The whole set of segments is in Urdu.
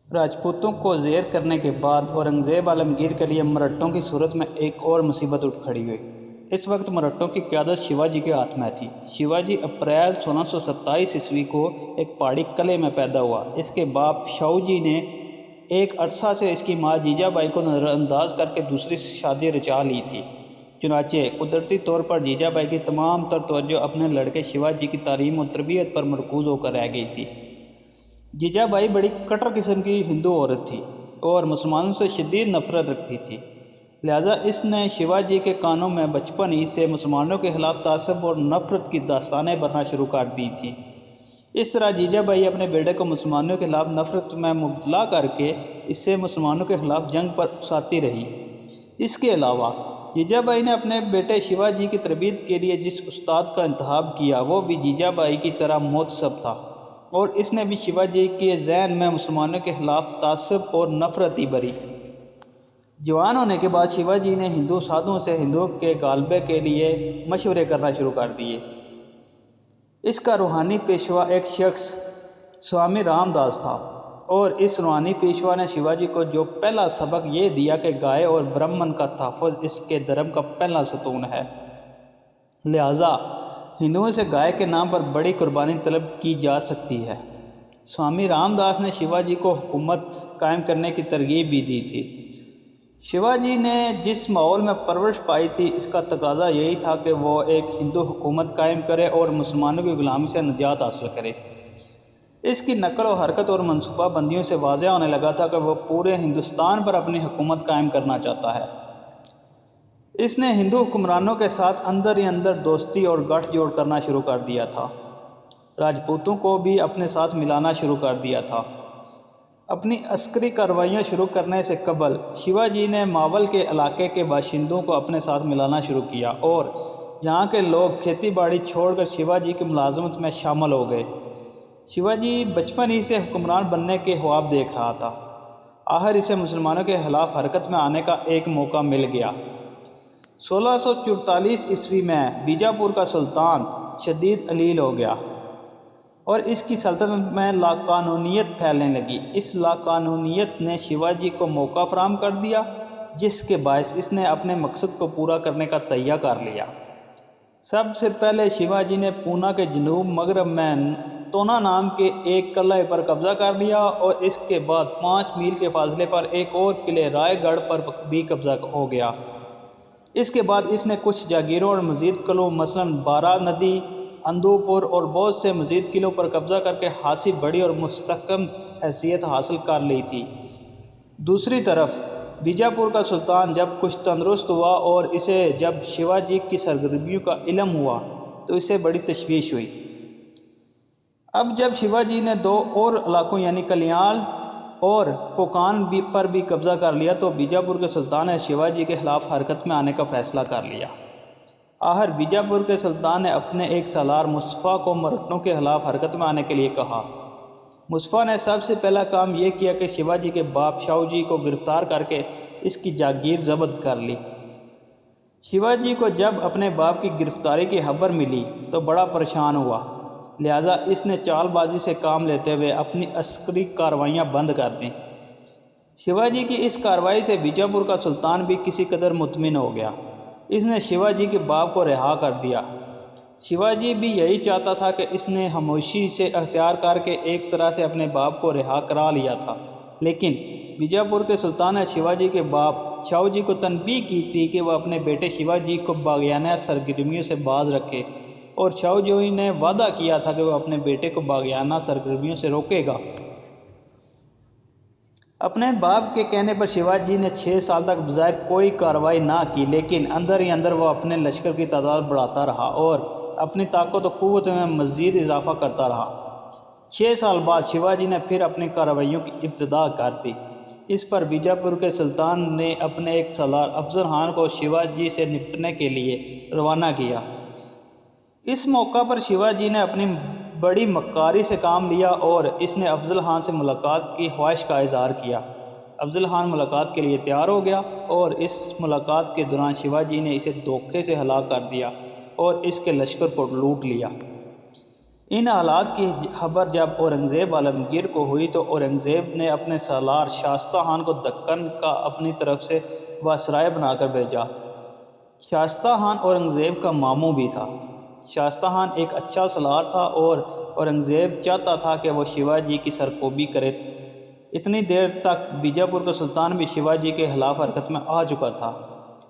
راجپوتوں کو زیر کرنے کے بعد اورنگزیب عالمگیر کے لیے مرہٹوں کی صورت میں ایک اور مصیبت اٹھ کھڑی ہوئی۔ اس وقت مرہٹوں کی قیادت شیواجی کے ہاتھ میں تھی۔ شیواجی اپریل 1627 کو ایک پہاڑی قلعے میں پیدا ہوا۔ اس کے باپ شاہوجی نے ایک عرصہ سے اس کی ماں جیجا بائی کو نظر انداز کر کے دوسری شادی رچا لی تھی۔ چنانچہ قدرتی طور پر جیجا بائی کی تمام تر توجہ اپنے لڑکے شیواجی کی تعلیم و تربیت پر مرکوز ہو کر رہ گئی تھی۔ جیجا بائی بڑی کٹر قسم کی ہندو عورت تھی اور مسلمانوں سے شدید نفرت رکھتی تھی، لہذا اس نے شیواجی کے کانوں میں بچپن ہی سے مسلمانوں کے خلاف تعصب اور نفرت کی داستانیں بھرنا شروع کر دی تھی۔ اس طرح جیجا بائی اپنے بیٹے کو مسلمانوں کے خلاف نفرت میں مبتلا کر کے اس سے مسلمانوں کے خلاف جنگ پر اکساتی رہی۔ اس کے علاوہ جیجا بائی نے اپنے بیٹے شیواجی کی تربیت کے لیے جس استاد کا انتخاب کیا وہ بھی جیجا بائی کی طرح متعصب تھا، اور اس نے بھی شیواجی کے ذہن میں مسلمانوں کے خلاف تعصب اور نفرت ہی بھری۔ جوان ہونے کے بعد شیواجی نے ہندو سادھوؤں سے ہندوؤں کے غلبے کے لیے مشورے کرنا شروع کر دیے۔ اس کا روحانی پیشوا ایک شخص سوامی رام داس تھا، اور اس روحانی پیشوا نے شیواجی کو جو پہلا سبق یہ دیا کہ گائے اور برہمن کا تحفظ اس کے دھرم کا پہلا ستون ہے، لہذا ہندوؤں سے گائے کے نام پر بڑی قربانی طلب کی جا سکتی ہے۔ سوامی رام داس نے شیواجی کو حکومت قائم کرنے کی ترغیب بھی دی تھی۔ شیواجی نے جس ماحول میں پرورش پائی تھی اس کا تقاضا یہی تھا کہ وہ ایک ہندو حکومت قائم کرے اور مسلمانوں کی غلامی سے نجات حاصل کرے۔ اس کی نقل و حرکت اور منصوبہ بندیوں سے واضح ہونے لگا تھا کہ وہ پورے ہندوستان پر اپنی حکومت قائم کرنا چاہتا ہے۔ اس نے ہندو حکمرانوں کے ساتھ اندر ہی اندر دوستی اور گٹھ جوڑ کرنا شروع کر دیا تھا۔ راجپوتوں کو بھی اپنے ساتھ ملانا شروع کر دیا تھا۔ اپنی عسکری کارروائیاں شروع کرنے سے قبل شیواجی نے ماول کے علاقے کے باشندوں کو اپنے ساتھ ملانا شروع کیا، اور یہاں کے لوگ کھیتی باڑی چھوڑ کر شیواجی کی ملازمت میں شامل ہو گئے۔ شیواجی بچپن ہی سے حکمران بننے کے خواب دیکھ رہا تھا۔ آخر اسے مسلمانوں کے خلاف حرکت میں آنے کا ایک موقع مل گیا۔ 1644 میں بیجاپور کا سلطان شدید علیل ہو گیا اور اس کی سلطنت میں لاقانونیت پھیلنے لگی۔ اس لاقانونیت نے شیواجی کو موقع فراہم کر دیا، جس کے باعث اس نے اپنے مقصد کو پورا کرنے کا تہیہ کر لیا۔ سب سے پہلے شیواجی نے پونا کے جنوب مغرب میں تونا نام کے ایک قلعے پر قبضہ کر لیا، اور اس کے بعد 5 میل کے فاصلے پر ایک اور قلعے رائے گڑھ پر بھی قبضہ ہو گیا۔ اس کے بعد اس نے کچھ جاگیروں اور مزید قلعوں مثلاً بارا ندی، اندو پور اور بہت سے مزید قلعوں پر قبضہ کر کے خاصی بڑی اور مستحکم حیثیت حاصل کر لی تھی۔ دوسری طرف بیجاپور کا سلطان جب کچھ تندرست ہوا اور اسے جب شیواجی کی سرگرمیوں کا علم ہوا تو اسے بڑی تشویش ہوئی۔ اب جب شیواجی نے 2 اور علاقوں یعنی کلیان اور کوکان پر بھی قبضہ کر لیا تو بیجاپور کے سلطان نے شیواجی کے خلاف حرکت میں آنے کا فیصلہ کر لیا۔ آخر بیجاپور کے سلطان نے اپنے ایک سالار مصطفیٰ کو مرہٹوں کے خلاف حرکت میں آنے کے لیے کہا۔ مصطفیٰ نے سب سے پہلا کام یہ کیا کہ شیواجی کے باپ شاہوجی کو گرفتار کر کے اس کی جاگیر ضبط کر لی۔ شیواجی کو جب اپنے باپ کی گرفتاری کی خبر ملی تو بڑا پریشان ہوا، لہذا اس نے چال بازی سے کام لیتے ہوئے اپنی عسکری کارروائیاں بند کر دیں۔ شیواجی کی اس کارروائی سے بیجاپور کا سلطان بھی کسی قدر مطمئن ہو گیا۔ اس نے شیواجی کے باپ کو رہا کر دیا۔ شیواجی بھی یہی چاہتا تھا کہ اس نے خاموشی سے اختیار کر کے ایک طرح سے اپنے باپ کو رہا کرا لیا تھا، لیکن بیجاپور کے سلطان نے شیواجی کے باپ شاہوجی کو تنبیہ کی تھی کہ وہ اپنے بیٹے شیواجی کو باغیانہ سرگرمیوں سے باز رکھے، اور شاہوجی نے وعدہ کیا تھا کہ وہ اپنے بیٹے کو باغیانہ سرگرمیوں سے روکے گا۔ اپنے باپ کے کہنے پر شیواجی نے 6 سال تک بظاہر کوئی کارروائی نہ کی، لیکن اندر ہی اندر وہ اپنے لشکر کی تعداد بڑھاتا رہا اور اپنی طاقت و قوت میں مزید اضافہ کرتا رہا۔ 6 سال بعد شیواجی نے پھر اپنی کارروائیوں کی ابتدا کر دی۔ اس پر بیجاپور کے سلطان نے اپنے ایک سالار افضل خان کو شیواجی سے نپٹنے کے لیے روانہ کیا۔ اس موقع پر شیواجی نے اپنی بڑی مکاری سے کام لیا اور اس نے افضل خان سے ملاقات کی خواہش کا اظہار کیا۔ افضل خان ملاقات کے لیے تیار ہو گیا، اور اس ملاقات کے دوران شیواجی نے اسے دھوکے سے ہلاک کر دیا اور اس کے لشکر کو لوٹ لیا۔ ان حالات کی خبر جب اورنگزیب عالمگیر کو ہوئی تو اورنگزیب نے اپنے سالار شائستہ خان کو دکن کا اپنی طرف سے وائسرائے بنا کر بھیجا۔ شائستہ خان اورنگزیب کا ماموں بھی تھا۔ شائستہ خان ایک اچھا سالار تھا اور اورنگزیب چاہتا تھا کہ وہ شیواجی کی سرکوبی کرے۔ اتنی دیر تک بیجاپور کا سلطان بھی شیواجی کے خلاف حرکت میں آ چکا تھا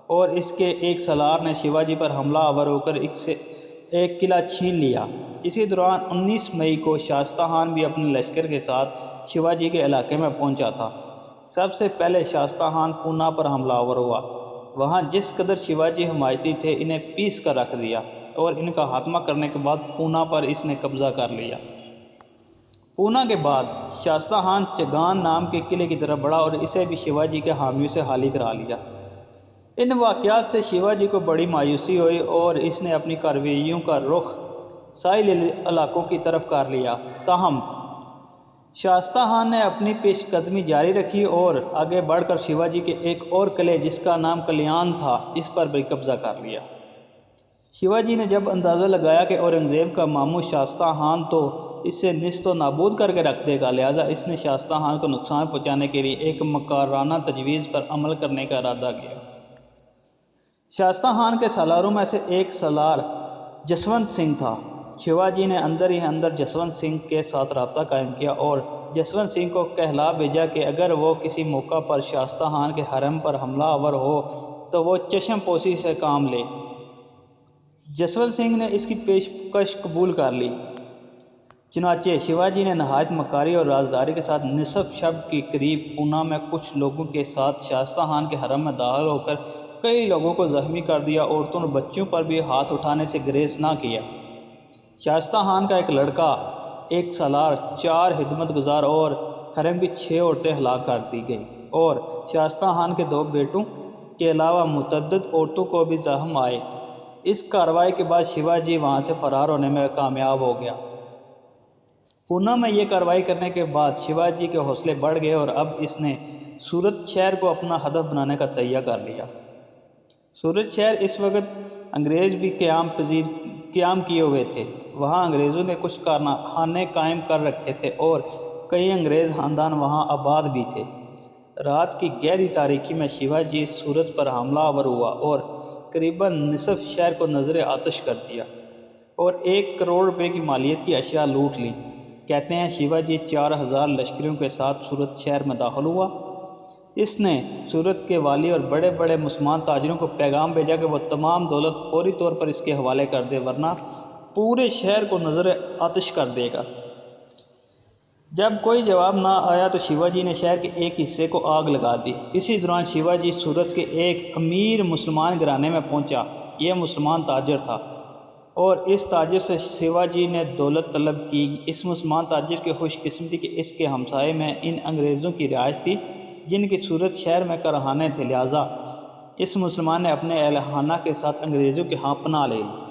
اور اس کے ایک سالار نے شیواجی پر حملہ آور ہو کر ایک قلعہ چھین لیا۔ اسی دوران 19 مئی کو شائستہ خان بھی اپنے لشکر کے ساتھ شیواجی کے علاقے میں پہنچا تھا۔ سب سے پہلے شائستہ خان پونا پر حملہ آور ہوا۔ وہاں جس قدر شیواجی حمایتی تھے انہیں پیس کر رکھ دیا اور ان کا خاتمہ کرنے کے بعد پونا پر اس نے قبضہ کر لیا۔ پونا کے بعد شائستہ خان چگان نام کے قلعے کی طرف بڑھا اور اسے بھی شیواجی کے حامیوں سے خالی کرا لیا۔ ان واقعات سے شیواجی کو بڑی مایوسی ہوئی اور اس نے اپنی کارروائیوں کا رخ ساحلی علاقوں کی طرف کر لیا۔ تاہم شائستہ خان نے اپنی پیش قدمی جاری رکھی اور آگے بڑھ کر شیواجی کے ایک اور قلعے جس کا نام کلیان تھا اس پر بھی قبضہ کر لیا۔ شیواجی نے جب اندازہ لگایا کہ اورنگزیب کا ماموں شائستہ خان تو اسے نیست و نابود کر کے رکھ دے گا، لہذا اس نے شائستہ خان کو نقصان پہنچانے کے لیے ایک مکارانہ تجویز پر عمل کرنے کا ارادہ کیا۔ شائستہ خان کے سالاروں میں سے ایک سالار جسونت سنگھ تھا۔ شیواجی نے اندر ہی اندر جسونت سنگھ کے ساتھ رابطہ قائم کیا اور جسونت سنگھ کو کہلا بھیجا کہ اگر وہ کسی موقع پر شائستہ خان کے حرم پر حملہ آور ہو تو وہ چشم پوشی سے کام لے۔ جسونت سنگھ نے اس کی پیشکش قبول کر لی۔ چنانچہ شیواجی نے نہایت مکاری اور رازداری کے ساتھ نصف شب کے قریب پونا میں کچھ لوگوں کے ساتھ شائستہ خان کے حرم میں داخل ہو کر کئی لوگوں کو زخمی کر دیا۔ عورتوں اور بچوں پر بھی ہاتھ اٹھانے سے گریز نہ کیا۔ شائستہ خان کا ایک لڑکا، ایک سالار، 4 خدمت گزار اور حرم کی 6 عورتیں ہلاک کر دی گئیں اور شائستہ خان کے 2 بیٹوں کے علاوہ متعدد عورتوں کو بھی زخم آئے۔ اس کارروائی کے بعد شیواجی وہاں سے فرار ہونے میں کامیاب ہو گیا۔ پونا میں یہ کارروائی کرنے کے بعد شیواجی کے حوصلے بڑھ گئے اور اب اس نے سورت شہر کو اپنا ہدف بنانے کا تہیہ کر لیا۔ سورت شہر اس وقت انگریز بھی قیام کیے ہوئے تھے۔ وہاں انگریزوں نے کچھ کارخانے قائم کر رکھے تھے اور کئی انگریز خاندان وہاں آباد بھی تھے۔ رات کی گہری تاریکی میں شیواجی سورت پر حملہ آور ہوا اور قریباً نصف شہر کو نظر آتش کر دیا اور 1 کروڑ روپے کی مالیت کی اشیاء لوٹ لی۔ کہتے ہیں شیواجی 4000 لشکریوں کے ساتھ سورت شہر میں داخل ہوا۔ اس نے سورت کے والی اور بڑے بڑے مسلمان تاجروں کو پیغام بھیجا کہ وہ تمام دولت فوری طور پر اس کے حوالے کر دے ورنہ پورے شہر کو نظر آتش کر دے گا۔ جب کوئی جواب نہ آیا تو شیواجی نے شہر کے ایک حصے کو آگ لگا دی۔ اسی دوران شیواجی سورت کے ایک امیر مسلمان گھرانے میں پہنچا۔ یہ مسلمان تاجر تھا اور اس تاجر سے شیواجی نے دولت طلب کی۔ اس مسلمان تاجر کی خوش قسمتی کہ اس کے ہمسائے میں ان انگریزوں کی رہائش تھی جن کی سورت شہر میں کارخانے تھے، لہٰذا اس مسلمان نے اپنے اہل خانہ کے ساتھ انگریزوں کے ہاں پناہ لے لی۔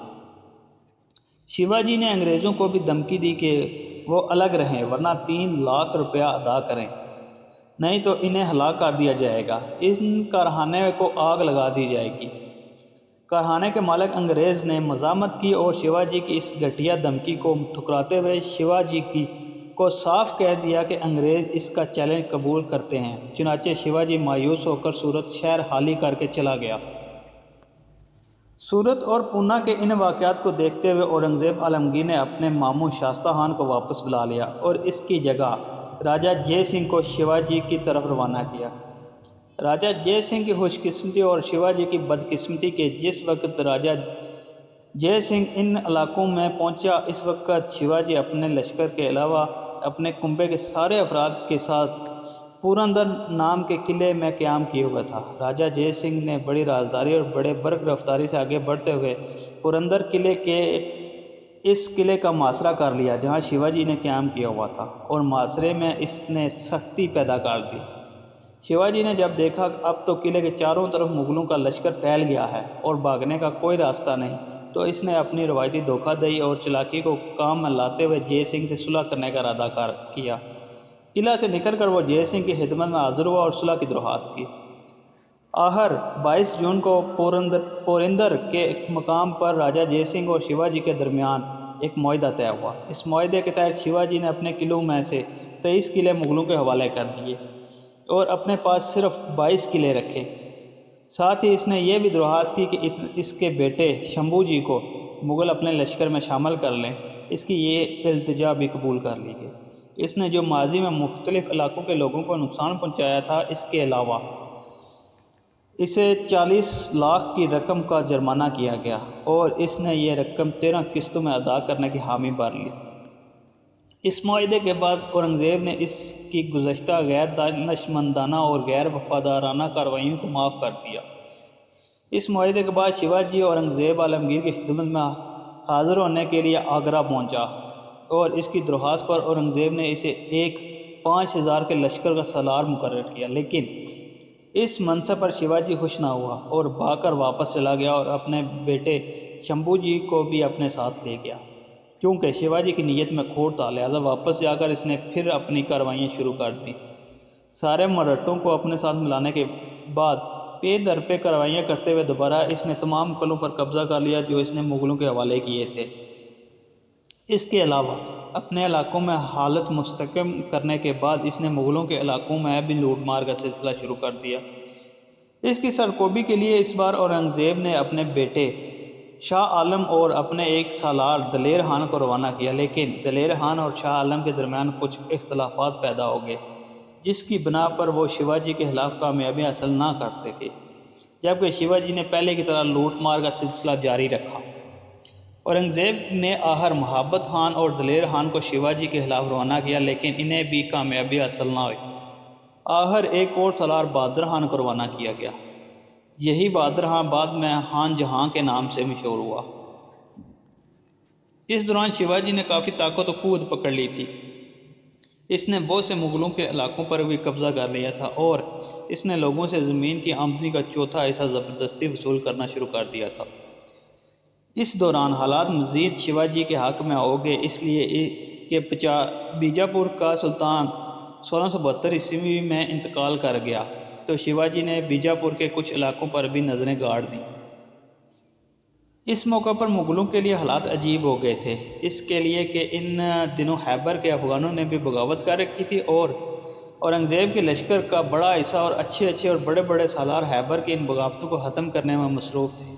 شیواجی نے انگریزوں کو بھی دھمکی دی کہ وہ الگ رہیں ورنہ 3 لاکھ روپیہ ادا کریں، نہیں تو انہیں ہلاک کر دیا جائے گا۔ ان کارخانے کو آگ لگا دی جائے گی۔ کارخانے کے مالک انگریز نے مزاحمت کی اور شیواجی کی اس گھٹیا دھمکی کو ٹھکراتے ہوئے شیواجی کو صاف کہہ دیا کہ انگریز اس کا چیلنج قبول کرتے ہیں۔ چنانچہ شیواجی مایوس ہو کر سورت شہر خالی کر کے چلا گیا۔ سورت اور پونا کے ان واقعات کو دیکھتے ہوئے اورنگزیب عالمگیر نے اپنے ماموں شائستہ خان کو واپس بلا لیا اور اس کی جگہ راجہ جے سنگھ کو شیواجی کی طرف روانہ کیا۔ راجہ جے سنگھ کی خوش قسمتی اور شیواجی کی بدقسمتی کہ جس وقت راجہ جے سنگھ ان علاقوں میں پہنچا اس وقت شیواجی اپنے لشکر کے علاوہ اپنے کنبے کے سارے افراد کے ساتھ پورندر نام کے قلعے میں قیام کیے ہوا تھا۔ راجہ جے سنگھ نے بڑی رازداری اور بڑے برق رفتاری سے آگے بڑھتے ہوئے پورندر اس قلعے کا محاصرہ کر لیا جہاں شیواجی نے قیام کیا ہوا تھا اور محاصرے میں اس نے سختی پیدا کر دی۔ شیواجی نے جب دیکھا کہ اب تو قلعے کے چاروں طرف مغلوں کا لشکر پھیل گیا ہے اور بھاگنے کا کوئی راستہ نہیں، تو اس نے اپنی روایتی دھوکہ دہی اور چالاکی کو کام میں لاتے ہوئے جے سنگھ سے صلح کرنے کا ارادہ کیا۔ قلعہ سے نکل کر وہ جے سنگھ کی خدمت میں حاضر ہوا اور صلح کی درخواست کی۔ آخر 22 جون کو پورندر کے مقام پر راجہ جے سنگھ اور شیواجی کے درمیان ایک معاہدہ طے ہوا۔ اس معاہدے کے تحت شیواجی نے اپنے قلعوں میں سے 23 قلعے مغلوں کے حوالے کر دیے اور اپنے پاس صرف 22 قلعے رکھے۔ ساتھ ہی اس نے یہ بھی درخواست کی کہ اس کے بیٹے شمبھو جی کو مغل اپنے لشکر میں شامل کر لیں۔ اس کی یہ التجا بھی قبول کر لی گئی۔ اس نے جو ماضی میں مختلف علاقوں کے لوگوں کو نقصان پہنچایا تھا، اس کے علاوہ اسے 40 لاکھ کی رقم کا جرمانہ کیا گیا اور اس نے یہ رقم 13 قسطوں میں ادا کرنے کی حامی بھر لی۔ اس معاہدے کے بعد اورنگزیب نے اس کی گزشتہ غیر دانشمندانہ اور غیر وفادارانہ کارروائیوں کو معاف کر دیا۔ اس معاہدے کے بعد شیواجی اورنگزیب عالمگیر کی خدمت میں حاضر ہونے کے لیے آگرہ پہنچا اور اس کی درخواست پر اورنگزیب نے اسے ایک 5000 کے لشکر کا سالار مقرر کیا، لیکن اس منصب پر شیواجی خوش نہ ہوا اور بھاگ کر واپس چلا گیا اور اپنے بیٹے شمبھو جی کو بھی اپنے ساتھ لے گیا۔ کیونکہ شیواجی کی نیت میں کھوٹ تھا، لہذا واپس جا کر اس نے پھر اپنی کارروائیاں شروع کر دیں۔ سارے مرہٹوں کو اپنے ساتھ ملانے کے بعد پے در پہ کارروائیاں کرتے ہوئے دوبارہ اس نے تمام قلعوں پر قبضہ کر لیا جو اس نے مغلوں کے حوالے کیے تھے۔ اس کے علاوہ اپنے علاقوں میں حالت مستحکم کرنے کے بعد اس نے مغلوں کے علاقوں میں بھی لوٹ مار کا سلسلہ شروع کر دیا۔ اس کی سرکوبی کے لیے اس بار اورنگزیب نے اپنے بیٹے شاہ عالم اور اپنے ایک سالار دلیر خان کو روانہ کیا، لیکن دلیر خان اور شاہ عالم کے درمیان کچھ اختلافات پیدا ہو گئے جس کی بنا پر وہ شیواجی کے خلاف کامیابی حاصل نہ کر سکے، جبکہ شیواجی نے پہلے کی طرح لوٹ مار کا سلسلہ جاری رکھا۔ اورنگزیب نے آخر محبت خان اور دلیر خان کو شیواجی کے خلاف روانہ کیا، لیکن انہیں بھی کامیابی حاصل نہ ہوئی۔ آخر ایک اور سالار بہادر خان کو روانہ کیا گیا۔ یہی بہادر خان بعد میں خان جہاں کے نام سے مشہور ہوا۔ اس دوران شیواجی نے کافی طاقت و قوت پکڑ لی تھی۔ اس نے بہت سے مغلوں کے علاقوں پر بھی قبضہ کر لیا تھا اور اس نے لوگوں سے زمین کی آمدنی کا چوتھا حصہ زبردستی وصول کرنا شروع کر دیا تھا۔ اس دوران حالات مزید شیواجی کے حق میں ہو گئے، اس لیے کہ بیجاپور کا سلطان 1672 عیسوی میں انتقال کر گیا تو شیواجی نے بیجاپور کے کچھ علاقوں پر بھی نظریں گاڑ دیں۔ اس موقع پر مغلوں کے لیے حالات عجیب ہو گئے تھے، اس کے لیے کہ ان دنوں خیبر کے افغانوں نے بھی بغاوت کر رکھی تھی اور اورنگزیب کے لشکر کا بڑا حصہ اور اچھے اور بڑے بڑے سالار خیبر کی ان بغاوتوں کو ختم کرنے میں مصروف تھے۔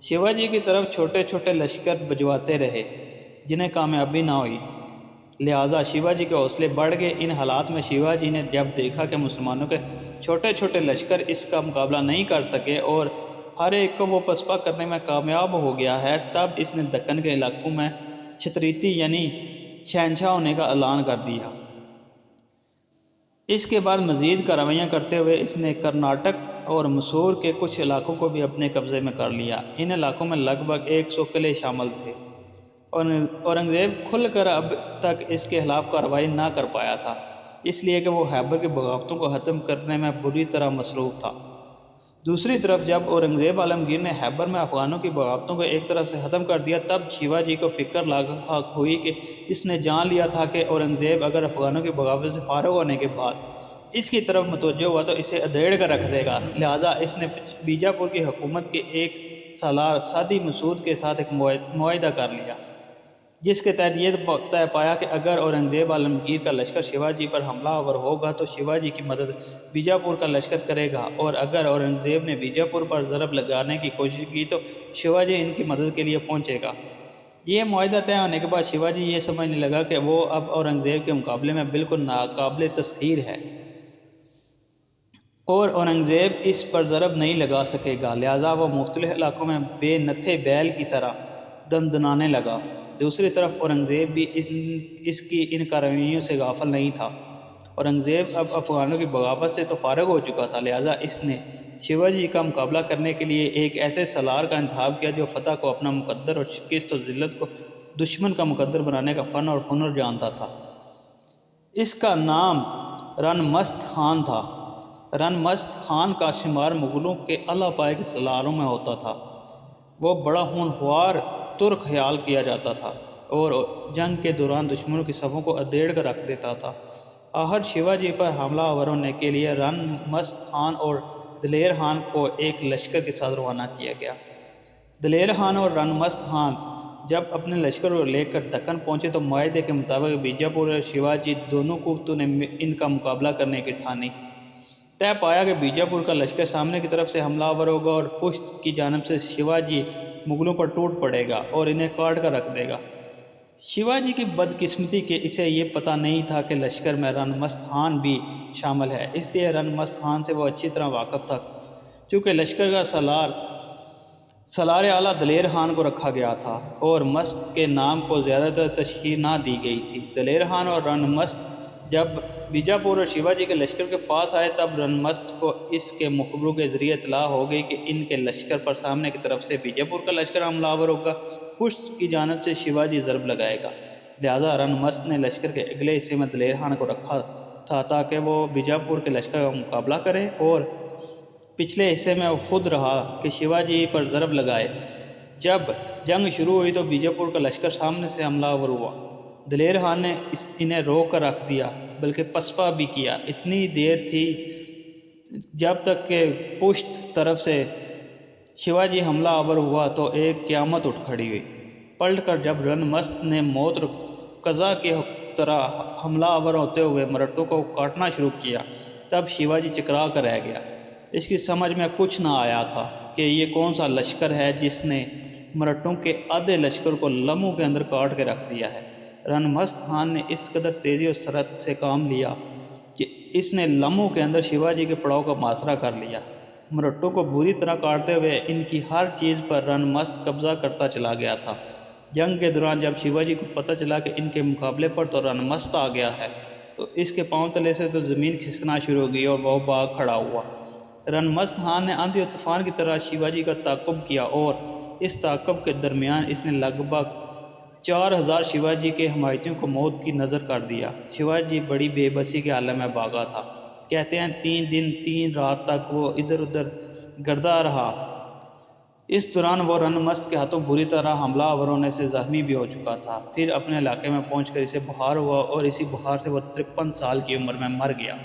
شیواجی کی طرف چھوٹے لشکر بھجواتے رہے جنہیں کامیابی نہ ہوئی، لہٰذا شیواجی کے حوصلے بڑھ گئے۔ ان حالات میں شیواجی نے جب دیکھا کہ مسلمانوں کے چھوٹے لشکر اس کا مقابلہ نہیں کر سکے اور ہر ایک کو وہ پسپا کرنے میں کامیاب ہو گیا ہے، تب اس نے دکن کے علاقوں میں چھتریتی یعنی شہنشاہ ہونے کا اعلان کر دیا۔ اس کے بعد مزید کارروائیاں کرتے ہوئے اس نے کرناٹک اور مسور کے کچھ علاقوں کو بھی اپنے قبضے میں کر لیا۔ ان علاقوں میں لگ بھگ 100 قلعے شامل تھے۔ اورنگزیب کھل کر اب تک اس کے خلاف کارروائی نہ کر پایا تھا، اس لیے کہ وہ خیبر کی بغاوتوں کو ختم کرنے میں بری طرح مصروف تھا۔ دوسری طرف جب اورنگزیب عالمگیر نے خیبر میں افغانوں کی بغاوتوں کو ایک طرح سے ختم کر دیا، تب شیواجی کو فکر لاحق ہوئی کہ اس نے جان لیا تھا کہ اورنگزیب اگر افغانوں کی بغاوت سے فارغ ہونے کے بعد اس کی طرف متوجہ ہوا تو اسے ادھیڑ کر رکھ دے گا، لہٰذا اس نے بیجاپور کی حکومت کے ایک سالار سادی مسعود کے ساتھ ایک معاہدہ کر لیا، جس کے تحت یہ طے پایا کہ اگر اورنگزیب عالمگیر کا لشکر شیواجی پر حملہ آور ہوگا تو شیواجی کی مدد بیجاپور کا لشکر کرے گا، اور اگر اورنگزیب نے بیجاپور پر ضرب لگانے کی کوشش کی تو شیواجی ان کی مدد کے لیے پہنچے گا۔ یہ معاہدہ طے ہونے کے بعد شیواجی یہ سمجھنے لگا کہ وہ اب اورنگزیب کے مقابلے میں بالکل ناقابل تسخیر ہے اور اورنگزیب اس پر ضرب نہیں لگا سکے گا، لہٰذا وہ مختلف علاقوں میں بے نتھے بیل کی طرح دندنانے لگا۔ دوسری طرف اورنگزیب بھی اس کی ان کارروائیوں سے غافل نہیں تھا۔ اورنگزیب اب افغانوں کی بغاوت سے تو فارغ ہو چکا تھا، لہٰذا اس نے شیواجی کا مقابلہ کرنے کے لیے ایک ایسے سالار کا انتخاب کیا جو فتح کو اپنا مقدر اور شکست و ذلت کو دشمن کا مقدر بنانے کا فن اور ہنر جانتا تھا۔ اس کا نام رن مست خان تھا۔ رن مست خان کا شمار مغلوں کے اعلیٰ پائے کے سالاروں میں ہوتا تھا۔ وہ بڑا ہونہار ترک خیال کیا جاتا تھا اور جنگ کے دوران دشمنوں کی صفوں کو ادھیڑ کر رکھ دیتا تھا۔ آخر شیواجی پر حملہ آور ہونے کے لیے رن مست خان اور دلیر خان کو ایک لشکر کے ساتھ روانہ کیا گیا۔ دلیر خان اور رن مست خان جب اپنے لشکر کو لے کر دکن پہنچے تو معاہدے کے مطابق بیجاپور اور شیواجی دونوں قوتوں نے ان کا مقابلہ کرنے کی ٹھانی۔ طے پایا کہ بیجاپور کا لشکر سامنے کی طرف سے حملہ آور ہوگا اور پشت کی جانب سے شیواجی مغلوں پر ٹوٹ پڑے گا اور انہیں کاٹ کر رکھ دے گا۔ شیواجی کی بدقسمتی کہ اسے یہ پتہ نہیں تھا کہ لشکر میں رنمست خان بھی شامل ہے، اس لیے رنمست خان سے وہ اچھی طرح واقف تھا۔ چونکہ لشکر کا سالار اعلیٰ دلیر خان کو رکھا گیا تھا اور مست کے نام کو زیادہ تر تشہیر نہ دی گئی تھی۔ دلیر خان اور رنمست جب بیجاپور اور شیواجی کے لشکر کے پاس آئے تب رنمست کو اس کے مخبروں کے ذریعے اطلاع ہو گئی کہ ان کے لشکر پر سامنے کی طرف سے بیجاپور کا لشکر حملہ آور ہوگا، پشت کی جانب سے شیواجی ضرب لگائے گا۔ لہٰذا رنمست نے لشکر کے اگلے حصے میں دلیر خان کو رکھا تھا تاکہ وہ بیجاپور کے لشکر کا مقابلہ کرے اور پچھلے حصے میں وہ خود رہا کہ شیواجی پر ضرب لگائے۔ جب جنگ شروع ہوئی تو بیجاپور کا لشکر سامنے سے حملہ آور ہوا۔ دلیر خان نے انہیں روک کر رکھ دیا بلکہ پسپا بھی کیا۔ اتنی دیر تھی جب تک کہ پشت طرف سے شیواجی حملہ آور ہوا تو ایک قیامت اٹھ کھڑی ہوئی۔ پلٹ کر جب رنمست نے موت قضا کی طرح حملہ آور ہوتے ہوئے مرہٹوں کو کاٹنا شروع کیا تب شیواجی چکرا کر رہ گیا۔ اس کی سمجھ میں کچھ نہ آیا تھا کہ یہ کون سا لشکر ہے جس نے مرہٹوں کے آدھے لشکر کو لمحوں کے اندر کاٹ کے رکھ دیا ہے۔ رنمست خان نے اس قدر تیزی اور سرعت سے کام لیا کہ اس نے لمحوں کے اندر شیواجی کے پڑاؤ کا محاصرہ کر لیا۔ مرہٹوں کو بری طرح کاٹتے ہوئے ان کی ہر چیز پر رنمست قبضہ کرتا چلا گیا تھا۔ جنگ کے دوران جب شیواجی کو پتہ چلا کہ ان کے مقابلے پر تو رنمست آ گیا ہے تو اس کے پاؤں تلے سے تو زمین کھسکنا شروع ہو گئی اور وہ بھاگ کھڑا ہوا۔ رنمست خان نے آندھی اور طوفان کی طرح شیواجی کا تعاقب کیا اور اس تعاقب کے درمیان اس نے لگ بھگ 4000 شیواجی کے حمایتیوں کو موت کی نظر کر دیا۔ شیواجی بڑی بے بسی کے عالم میں بھاگا تھا۔ کہتے ہیں 3 دن 3 رات تک وہ ادھر ادھر گردا رہا۔ اس دوران وہ رنمست کے ہاتھوں بری طرح حملہ آور ہونے سے زخمی بھی ہو چکا تھا۔ پھر اپنے علاقے میں پہنچ کر اسے بخار ہوا اور اسی بخار سے وہ 53 سال کی عمر میں مر گیا۔